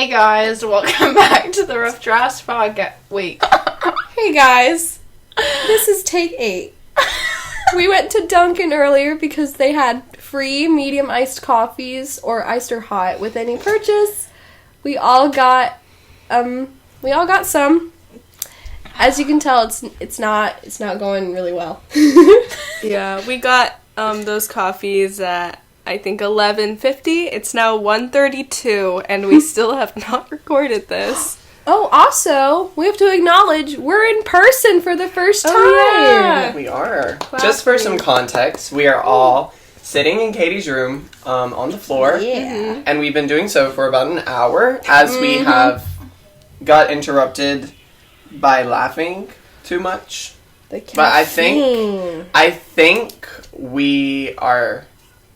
Hey guys, welcome back to the Rough Drafts podcast. Wait. Hey guys, this is take 8. We went to Dunkin' earlier because they had free medium iced coffees or iced or hot with any purchase. We all got some. As you can tell, it's not going really well. Yeah, we got those coffees at I think 11:50. It's now 1:32 and we still have not recorded this. Oh, also, we have to acknowledge we're in person for the first time. Yeah. We are. Just for some context, we are all sitting in Katie's room on the floor. Yeah. And we've been doing so for about an hour as we have got interrupted by laughing too much. But I think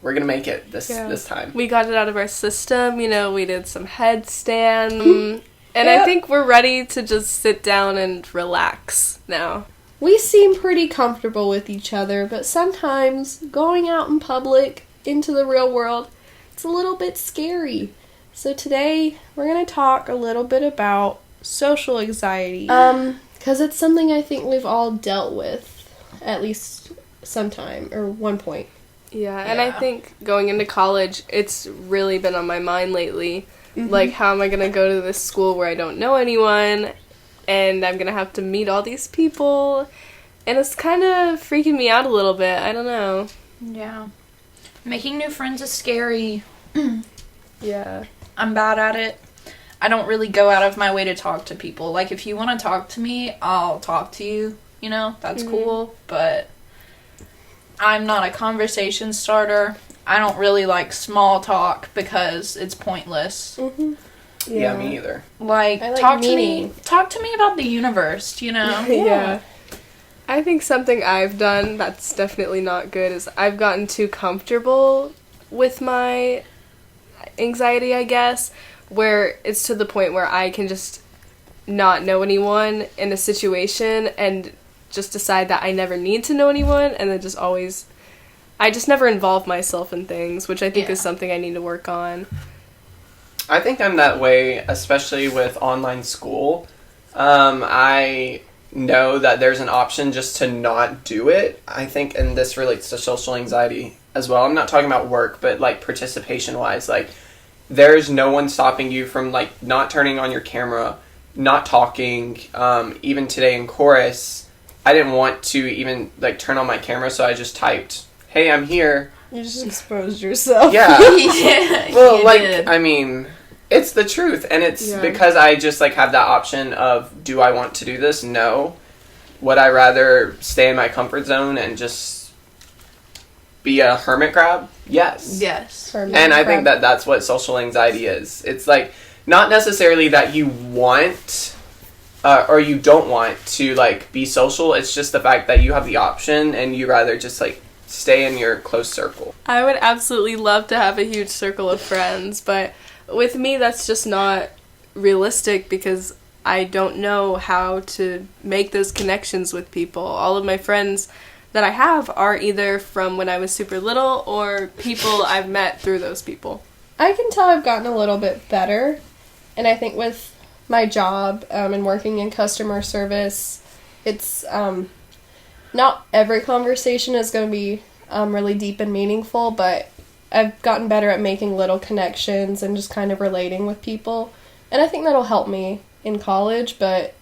we're gonna make it this time. We got it out of our system, we did some headstand. And I think we're ready to just sit down and relax now. We seem pretty comfortable with each other, but sometimes going out in public into the real world, it's a little bit scary. So today we're going to talk a little bit about social anxiety. Because it's something I think we've all dealt with at least sometime or one point. Yeah, and I think going into college, it's really been on my mind lately. Mm-hmm. Like, how am I going to go to this school where I don't know anyone, and I'm going to have to meet all these people, and it's kind of freaking me out a little bit. I don't know. Yeah. Making new friends is scary. Yeah. I'm bad at it. I don't really go out of my way to talk to people. Like, if you want to talk to me, I'll talk to you, that's cool, but I'm not a conversation starter. I don't really like small talk because it's pointless. Mm-hmm. Yeah, me either. Like talk to me about the universe, Yeah. I think something I've done that's definitely not good is I've gotten too comfortable with my anxiety, I guess, where it's to the point where I can just not know anyone in a situation and just decide that I never need to know anyone, and then I just never involve myself in things, which I think is something I need to work on. I think I'm that way, especially with online school. I know that there's an option just to not do it. I think, and this relates to social anxiety as well. I'm not talking about work, but like participation-wise, like there's no one stopping you from like not turning on your camera, not talking. Even today in chorus, I didn't want to even like turn on my camera, so I just typed, "Hey, I'm here." You just exposed yourself. Yeah. Well, like, did. I mean, it's the truth. And it's because I just, like, have that option of, do I want to do this? No. Would I rather stay in my comfort zone and just be a hermit crab? Yes. Yes. And I think that that's what social anxiety is. It's, like, not necessarily that you want or you don't want to, like, be social. It's just the fact that you have the option and you rather just, like, stay in your close circle. I would absolutely love to have a huge circle of friends, but with me that's just not realistic because I don't know how to make those connections with people. All of my friends that I have are either from when I was super little or people I've met through those people. I can tell I've gotten a little bit better, and I think with my job and working in customer service, it's not every conversation is going to be really deep and meaningful, but I've gotten better at making little connections and just kind of relating with people. And I think that'll help me in college, but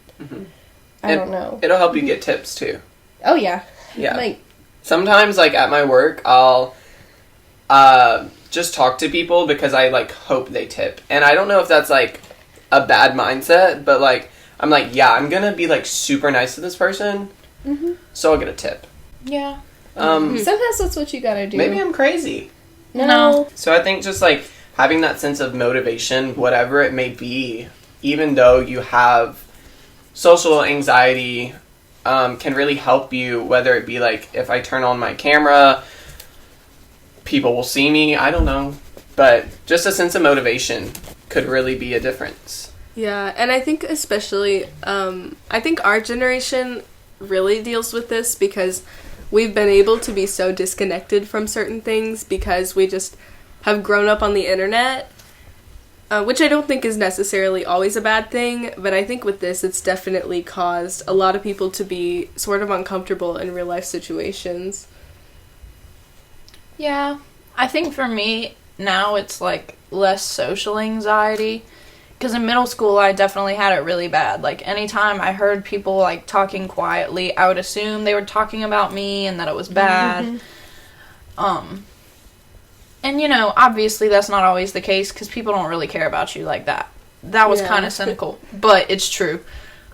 I don't know. It'll help you get tips, too. Oh, yeah. Yeah. Sometimes, like, at my work, I'll just talk to people because I, like, hope they tip. And I don't know if that's, like, a bad mindset, but, like, I'm like, yeah, I'm gonna be, like, super nice to this person, so I'll get a tip. Yeah. Sometimes that's what you gotta do. Maybe I'm crazy. No. So I think just, like, having that sense of motivation, whatever it may be, even though you have social anxiety, can really help you, whether it be, like, if I turn on my camera, people will see me, I don't know. But just a sense of motivation could really be a difference. Yeah, and I think especially, I think our generation really deals with this because we've been able to be so disconnected from certain things because we just have grown up on the internet which I don't think is necessarily always a bad thing, but I think with this, it's definitely caused a lot of people to be sort of uncomfortable in real life situations. Yeah, I think for me, now it's, like, less social anxiety. Because in middle school, I definitely had it really bad. Like, anytime I heard people, like, talking quietly, I would assume they were talking about me and that it was bad. And, you know, obviously that's not always the case because people don't really care about you like that. That was kind of cynical, but it's true.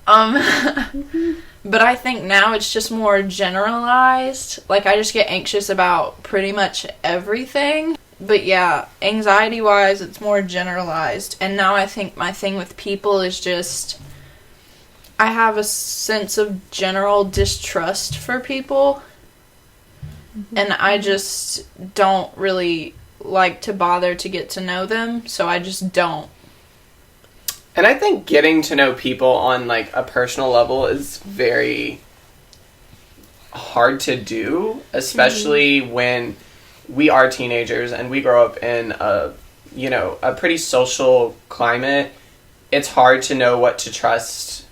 But I think now it's just more generalized. Like, I just get anxious about pretty much everything. But yeah, anxiety-wise, it's more generalized. And now I think my thing with people is just, I have a sense of general distrust for people. And I just don't really like to bother to get to know them, so I just don't. And I think getting to know people on, like, a personal level is very hard to do, especially when we are teenagers and we grow up in a pretty social climate. It's hard to know what to trust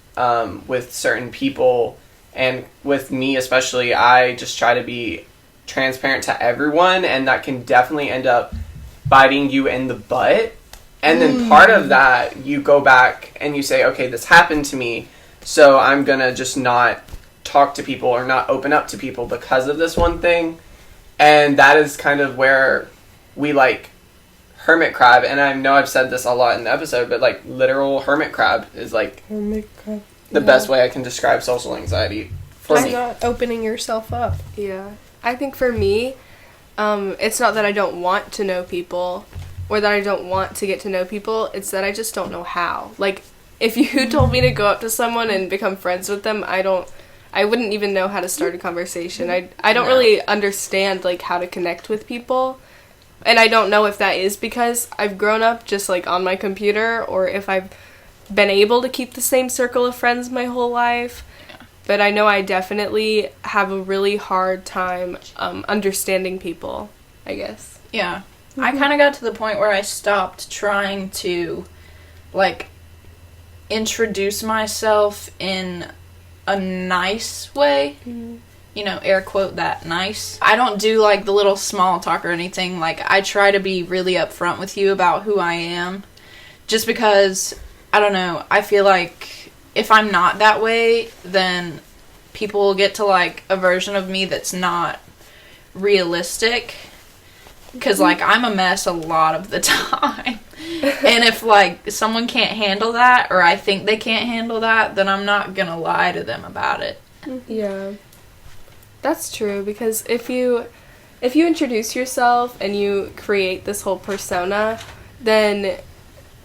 with certain people, and with me especially, I just try to be transparent to everyone, and that can definitely end up biting you in the butt. And then part of that, you go back and you say, okay, this happened to me, so I'm gonna just not talk to people or not open up to people because of this one thing. And that is kind of where we, like, hermit crab, and I know I've said this a lot in the episode, but, like, literal hermit crab is, like, the best way I can describe social anxiety for me. Not opening yourself up. Yeah. I think for me, it's not that I don't want to know people or that I don't want to get to know people. It's that I just don't know how. Like, if you told me to go up to someone and become friends with them, I wouldn't even know how to start a conversation. I don't really understand, like, how to connect with people. And I don't know if that is because I've grown up just, like, on my computer, or if I've been able to keep the same circle of friends my whole life. But I know I definitely have a really hard time understanding people, I guess. Yeah. I kind of got to the point where I stopped trying to, like, introduce myself in a nice way. You know, air quote that, nice. I don't do, like, the little small talk or anything. Like, I try to be really upfront with you about who I am. Just because, I don't know, I feel like if I'm not that way, then people will get to, like, a version of me that's not realistic. Because, like, I'm a mess a lot of the time. And if, like, someone can't handle that, or I think they can't handle that, then I'm not gonna lie to them about it. Yeah. That's true, because if you introduce yourself and you create this whole persona, then,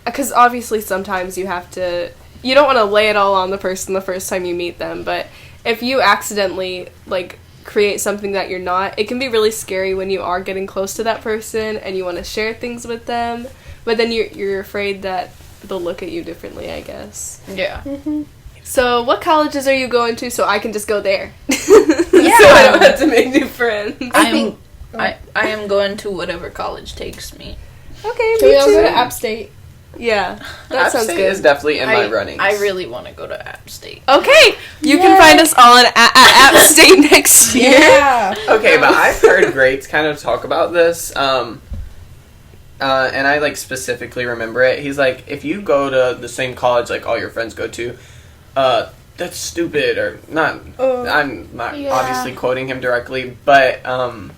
because obviously sometimes you don't want to lay it all on the person the first time you meet them, but if you accidentally, like, create something that you're not, it can be really scary when you are getting close to that person and you want to share things with them, but then you're afraid that they'll look at you differently, I guess. Yeah. So, what colleges are you going to so I can just go there? Yeah. So I don't have to make new friends. I am going to whatever college takes me. Okay, So me we all too. go to App State. Yeah, that App sounds State good. is definitely in my runnings. I really want to go to App State. Okay, you can find us all at App State next year. Yeah. Okay, but I've heard greats kind of talk about this, and I, like, specifically remember it. He's like, if you go to the same college, like, all your friends go to, that's stupid, or not. I'm not obviously quoting him directly, but I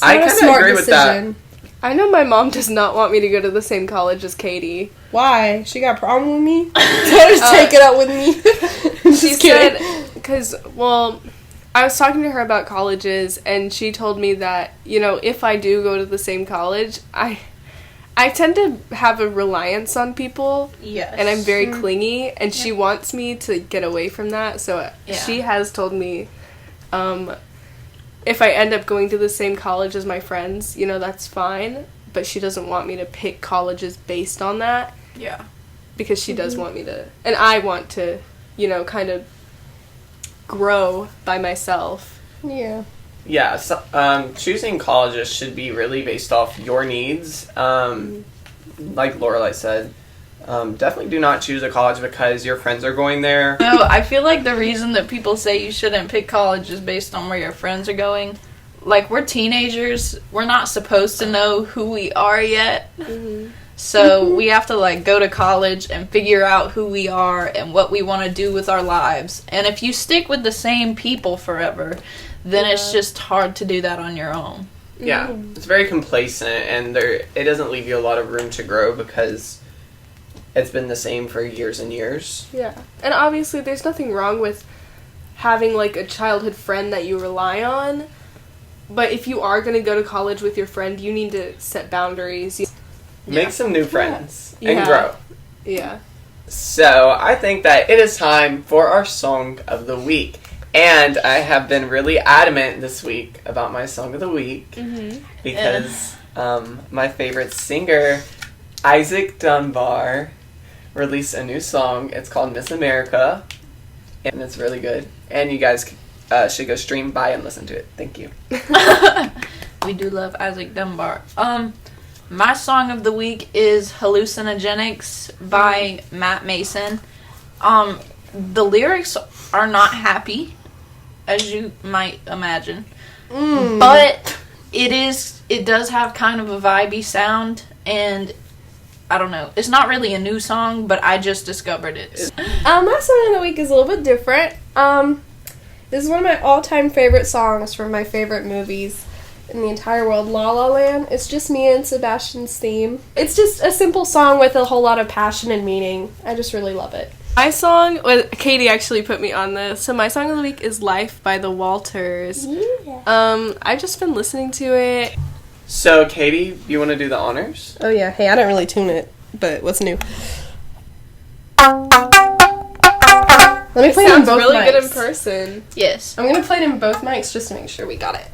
kind of agree with that. I know my mom does not want me to go to the same college as Katie. Why? She got a problem with me? Just take it out with me. She said, because, well, I was talking to her about colleges, and she told me that, you know, if I do go to the same college, I tend to have a reliance on people. Yes. And I'm very clingy, and she wants me to get away from that, so she has told me, if I end up going to the same college as my friends, you know, that's fine, but she doesn't want me to pick colleges based on that. Yeah. Because she does want me to, and I want to, you know, kind of grow by myself. Yeah. Yeah, so, choosing colleges should be really based off your needs. like Lorelei said, definitely do not choose a college because your friends are going there. No, I feel like the reason that people say you shouldn't pick college is based on where your friends are going. Like, we're teenagers. We're not supposed to know who we are yet. Mm-hmm. So we have to, like, go to college and figure out who we are and what we want to do with our lives. And if you stick with the same people forever, then it's just hard to do that on your own. Yeah, it's very complacent, and it doesn't leave you a lot of room to grow because it's been the same for years and years. Yeah. And obviously there's nothing wrong with having, like, a childhood friend that you rely on. But if you are going to go to college with your friend, you need to set boundaries. Make some new friends and Yeah. grow. Yeah. So, I think that it is time for our song of the week. And I have been really adamant this week about my song of the week because my favorite singer, Isaac Dunbar, released a new song. It's called Miss America, and it's really good. And you guys should go stream by and listen to it. Thank you. We do love Isaac Dunbar. My song of the week is Hallucinogenics by Matt Mason. The lyrics are not happy, as you might imagine. But it does have kind of a vibey sound, and I don't know. It's not really a new song, but I just discovered it. My song of the week is a little bit different. This is one of my all-time favorite songs from my favorite movies in the entire world, La La Land. It's just me and Sebastian's theme. It's just a simple song with a whole lot of passion and meaning. I just really love it. My song, Katie actually put me on this. So my song of the week is Life by the Walters. Yeah. I've just been listening to it. So, Katie, you want to do the honors? Oh yeah, hey, I didn't really tune it, but what's new? Let me It play it in sounds both really mics. good in person. Yes. I'm gonna play it in both mics just to make sure we got it.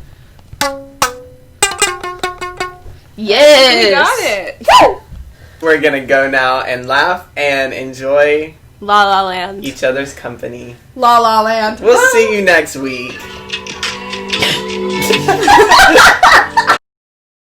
Yes! We got it. We're going to go now and laugh and enjoy La La Land. each other's company. La La Land. We'll see you next week.